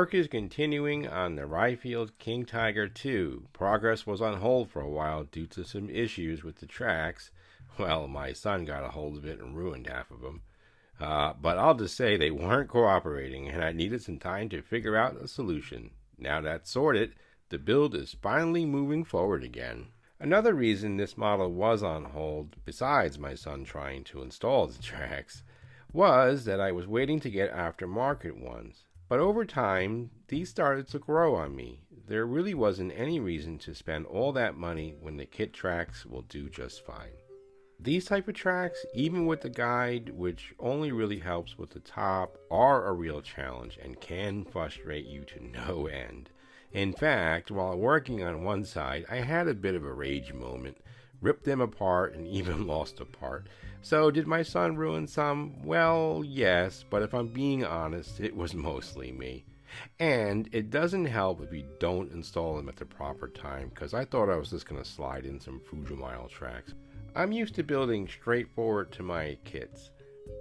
Work is continuing on the Reimagined King Tiger 2. Progress was on hold for a while due to some issues with the tracks. Well, my son got a hold of it and ruined half of them. But I'll just say they weren't cooperating, and I needed some time to figure out a solution. Now that's sorted, the build is finally moving forward again. Another reason this model was on hold, besides my son trying to install the tracks, was that I was waiting to get aftermarket ones. But over time, these started to grow on me. There really wasn't any reason to spend all that money when the kit tracks will do just fine. These type of tracks, even with the guide, which only really helps with the top, are a real challenge and can frustrate you to no end. In fact, while working on one side, I had a bit of a rage moment, ripped them apart and even lost a part. So did my son ruin some? Well, yes, but if I'm being honest, it was mostly me. And it doesn't help if you don't install them at the proper time, because I thought I was just going to slide in some Fujimile tracks. I'm used to building straightforward to my kits,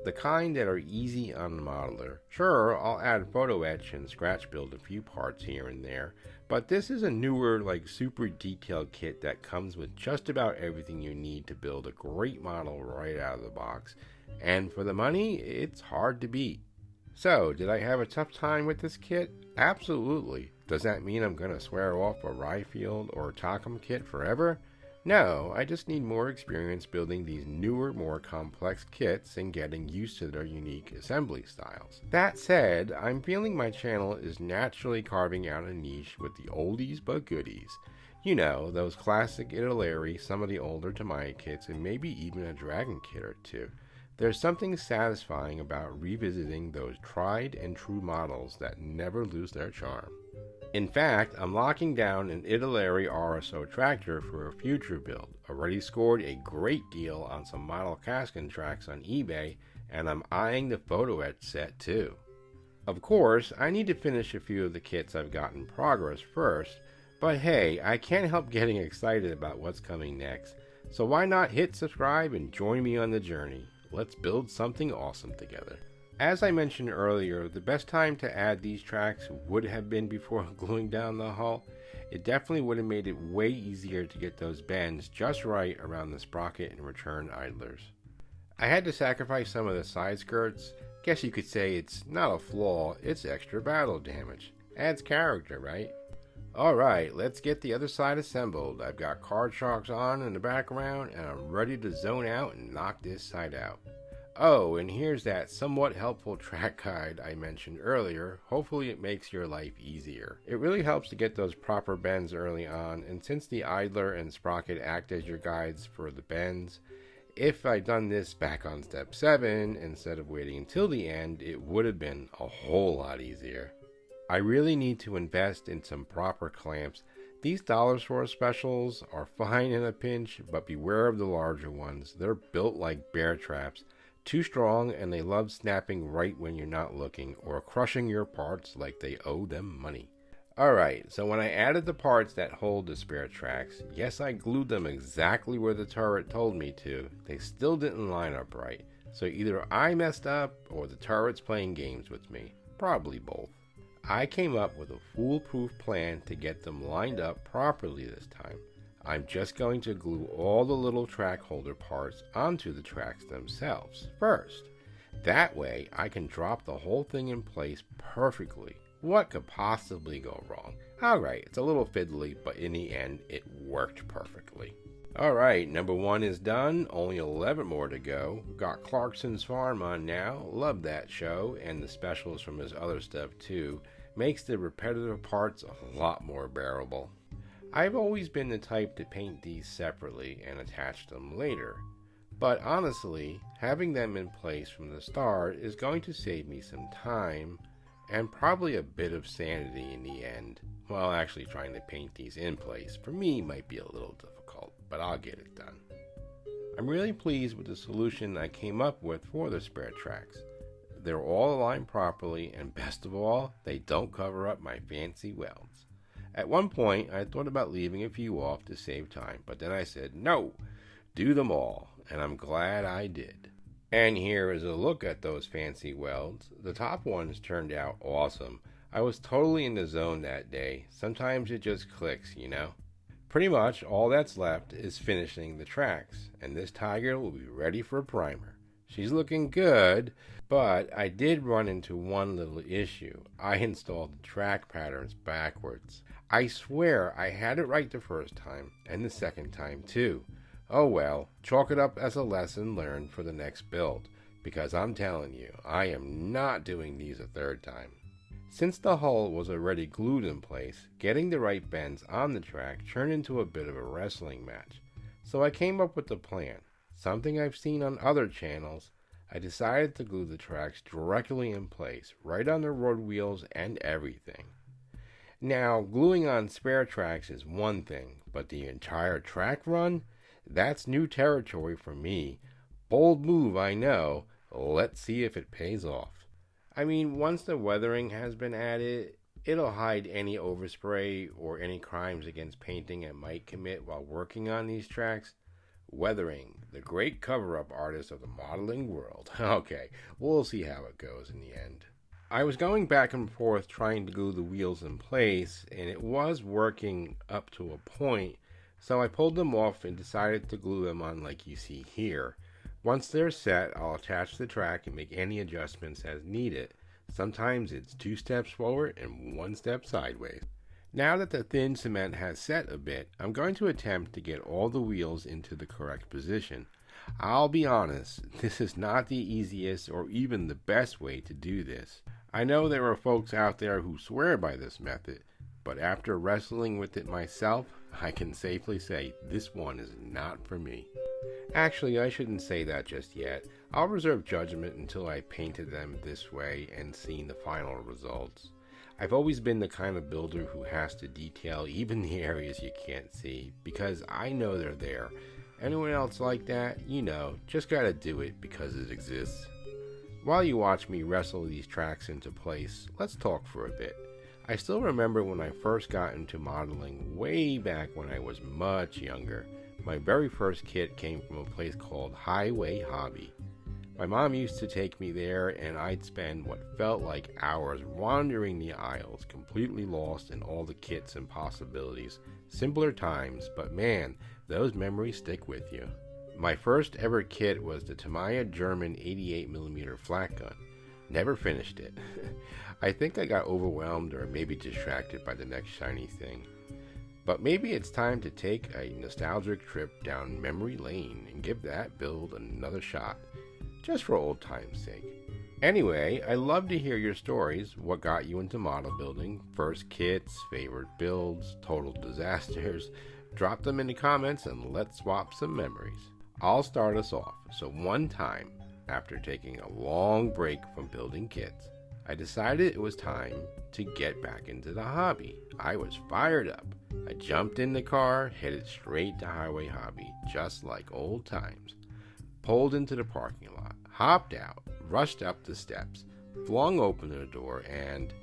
the kind that are easy on the modeler. Sure, I'll add photo etch and scratch build a few parts here and there, but this is a newer, super detailed kit that comes with just about everything you need to build a great model right out of the box. And for the money, it's hard to beat. So, did I have a tough time with this kit? Absolutely. Does that mean I'm going to swear off a Reimagined or Takom kit forever? No, I just need more experience building these newer, more complex kits and getting used to their unique assembly styles. That said, I'm feeling my channel is naturally carving out a niche with the oldies but goodies. You know, those classic Italeri, some of the older Tamiya kits, and maybe even a Dragon kit or two. There's something satisfying about revisiting those tried and true models that never lose their charm. In fact, I'm locking down an Italeri RSO tractor for a future build. Already scored a great deal on some model Kaskin tracks on eBay, and I'm eyeing the photo etch set too. Of course, I need to finish a few of the kits I've got in progress first, but hey, I can't help getting excited about what's coming next, so why not hit subscribe and join me on the journey? Let's build something awesome together. As I mentioned earlier, the best time to add these tracks would have been before gluing down the hull. It definitely would have made it way easier to get those bends just right around the sprocket and return idlers. I had to sacrifice some of the side skirts. Guess you could say it's not a flaw, it's extra battle damage. Adds character, right? Alright, let's get the other side assembled. I've got card shocks on in the background and I'm ready to zone out and knock this side out. Oh, and here's that somewhat helpful track guide I mentioned earlier. Hopefully it makes your life easier. It really helps to get those proper bends early on, and since the idler and sprocket act as your guides for the bends, if I'd done this back on step 7 instead of waiting until the end, it would have been a whole lot easier. I really need to invest in some proper clamps. These dollar store specials are fine in a pinch, but beware of the larger ones. They're built like bear traps. Too strong, and they love snapping right when you're not looking, or crushing your parts like they owe them money. Alright, so when I added the parts that hold the spare tracks, yes, I glued them exactly where the turret told me to, they still didn't line up right. So either I messed up, or the turret's playing games with me. Probably both. I came up with a foolproof plan to get them lined up properly this time. I'm just going to glue all the little track holder parts onto the tracks themselves first. That way I can drop the whole thing in place perfectly. What could possibly go wrong? Alright, it's a little fiddly, but in the end it worked perfectly. Alright, number 1 is done, only 11 more to go. Got Clarkson's Farm on now, love that show, and the specials from his other stuff too. Makes the repetitive parts a lot more bearable. I've always been the type to paint these separately and attach them later, but honestly, having them in place from the start is going to save me some time and probably a bit of sanity in the end. Well, actually trying to paint these in place for me might be a little difficult, but I'll get it done. I'm really pleased with the solution I came up with for the spare tracks. They're all aligned properly, and best of all, they don't cover up my fancy welds. At one point, I thought about leaving a few off to save time, but then I said, no, do them all, and I'm glad I did. And here is a look at those fancy welds. The top ones turned out awesome. I was totally in the zone that day. Sometimes it just clicks, you know? Pretty much all that's left is finishing the tracks, and this tiger will be ready for a primer. She's looking good, but I did run into one little issue. I installed the track patterns backwards. I swear I had it right the first time, and the second time too. Oh well, chalk it up as a lesson learned for the next build, because I'm telling you, I am not doing these a third time. Since the hull was already glued in place, getting the right bends on the track turned into a bit of a wrestling match. So I came up with a plan, something I've seen on other channels. I decided to glue the tracks directly in place, right on the road wheels and everything. Now, gluing on spare tracks is one thing, but the entire track run? That's new territory for me. Bold move, I know. Let's see if it pays off. I mean, once the weathering has been added, it'll hide any overspray or any crimes against painting I might commit while working on these tracks. Weathering, the great cover-up artist of the modeling world. Okay, we'll see how it goes in the end. I was going back and forth trying to glue the wheels in place, and it was working up to a point, so I pulled them off and decided to glue them on like you see here. Once they're set, I'll attach the track and make any adjustments as needed. Sometimes it's 2 steps forward and 1 step sideways. Now that the thin cement has set a bit, I'm going to attempt to get all the wheels into the correct position. I'll be honest, this is not the easiest or even the best way to do this. I know there are folks out there who swear by this method, but after wrestling with it myself, I can safely say this one is not for me. Actually, I shouldn't say that just yet. I'll reserve judgment until I painted them this way and seen the final results. I've always been the kind of builder who has to detail even the areas you can't see, because I know they're there. Anyone else like that? You know, just gotta do it because it exists. While you watch me wrestle these tracks into place, let's talk for a bit. I still remember when I first got into modeling way back when I was much younger. My very first kit came from a place called Highway Hobby. My mom used to take me there, and I'd spend what felt like hours wandering the aisles, completely lost in all the kits and possibilities. Simpler times, but man, those memories stick with you. My first ever kit was the Tamiya German 88mm flat gun. Never finished it. I think I got overwhelmed or maybe distracted by the next shiny thing. But maybe it's time to take a nostalgic trip down memory lane and give that build another shot, just for old time's sake. Anyway, I love to hear your stories. What got you into model building? First kits, favorite builds, total disasters. Drop them in the comments and let's swap some memories. I'll start us off. So one time, after taking a long break from building kits, I decided it was time to get back into the hobby. I was fired up. I jumped in the car, headed straight to Highway Hobby, just like old times. Pulled into the parking lot, hopped out, rushed up the steps, flung open the door, and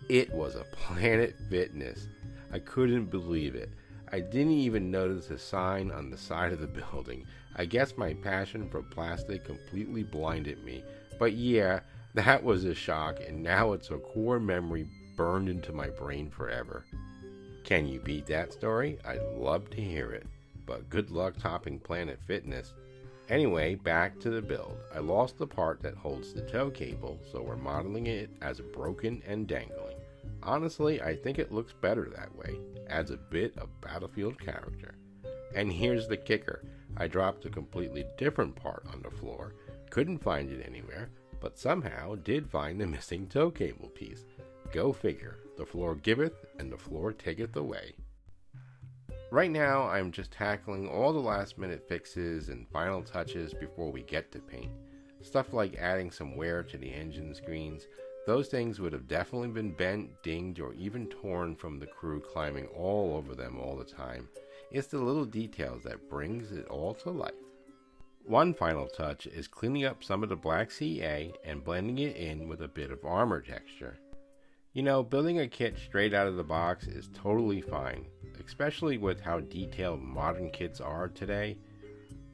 it was a Planet Fitness. I couldn't believe it. I didn't even notice a sign on the side of the building. I guess my passion for plastic completely blinded me. But yeah, that was a shock, and now it's a core memory burned into my brain forever. Can you beat that story? I'd love to hear it. But good luck topping Planet Fitness. Anyway, back to the build. I lost the part that holds the tow cable, so we're modeling it as broken and dangling. Honestly, I think it looks better that way. Adds a bit of Battlefield character. And here's the kicker. I dropped a completely different part on the floor. Couldn't find it anywhere, but somehow did find the missing tow cable piece. Go figure. The floor giveth and the floor taketh away. Right now, I'm just tackling all the last minute fixes and final touches before we get to paint. Stuff like adding some wear to the engine screens. Those things would have definitely been bent, dinged, or even torn from the crew climbing all over them all the time. It's the little details that brings it all to life. One final touch is cleaning up some of the black CA and blending it in with a bit of armor texture. You know, building a kit straight out of the box is totally fine, especially with how detailed modern kits are today.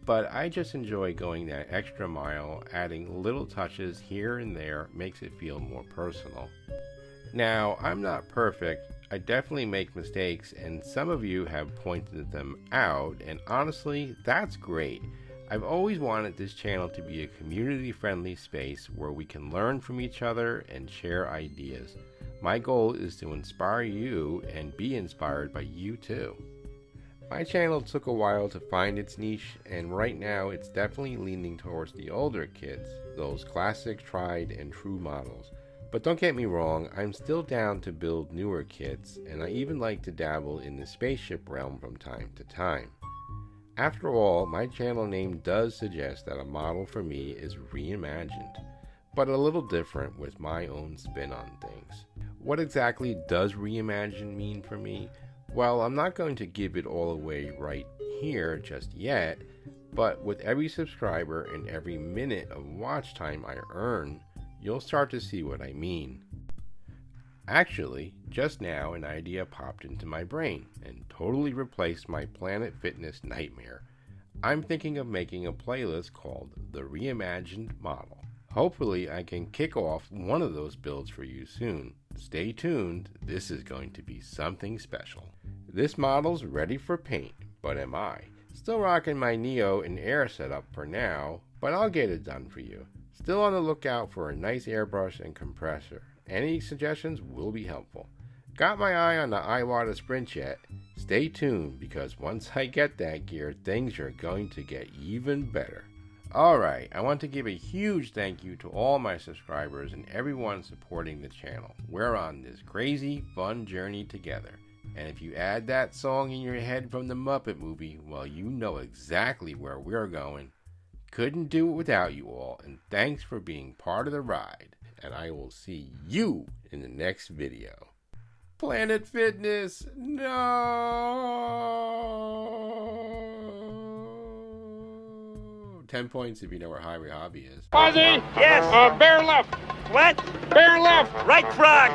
But I just enjoy going that extra mile, adding little touches here and there makes it feel more personal. Now, I'm not perfect. I definitely make mistakes, and some of you have pointed them out, and honestly, that's great. I've always wanted this channel to be a community-friendly space where we can learn from each other and share ideas. My goal is to inspire you and be inspired by you too. My channel took a while to find its niche, and right now it's definitely leaning towards the older kids, those classic tried and true models. But don't get me wrong, I'm still down to build newer kits, and I even like to dabble in the spaceship realm from time to time. After all, my channel name does suggest that a model for me is reimagined, but a little different with my own spin on things. What exactly does reimagine mean for me? Well, I'm not going to give it all away right here just yet, but with every subscriber and every minute of watch time I earn, you'll start to see what I mean. Actually, just now an idea popped into my brain and totally replaced my Planet Fitness nightmare. I'm thinking of making a playlist called The Reimagined Model. Hopefully I can kick off one of those builds for you soon. Stay tuned, this is going to be something special. This model's ready for paint, but am I? Still rocking my Neo and Air setup for now, but I'll get it done for you. Still on the lookout for a nice airbrush and compressor. Any suggestions will be helpful. Got my eye on the Iwata Sprint Jet. Stay tuned, because once I get that gear, things are going to get even better. Alright, I want to give a huge thank you to all my subscribers and everyone supporting the channel. We're on this crazy, fun journey together. And if you add that song in your head from the Muppet movie, well, you know exactly where we're going. Couldn't do it without you all, and thanks for being part of the ride. And I will see you in the next video. Planet Fitness, no! 10 points if you know where Highway Hobby is. Fuzzy? Yes. Bear left. What? Bear left. Right frog.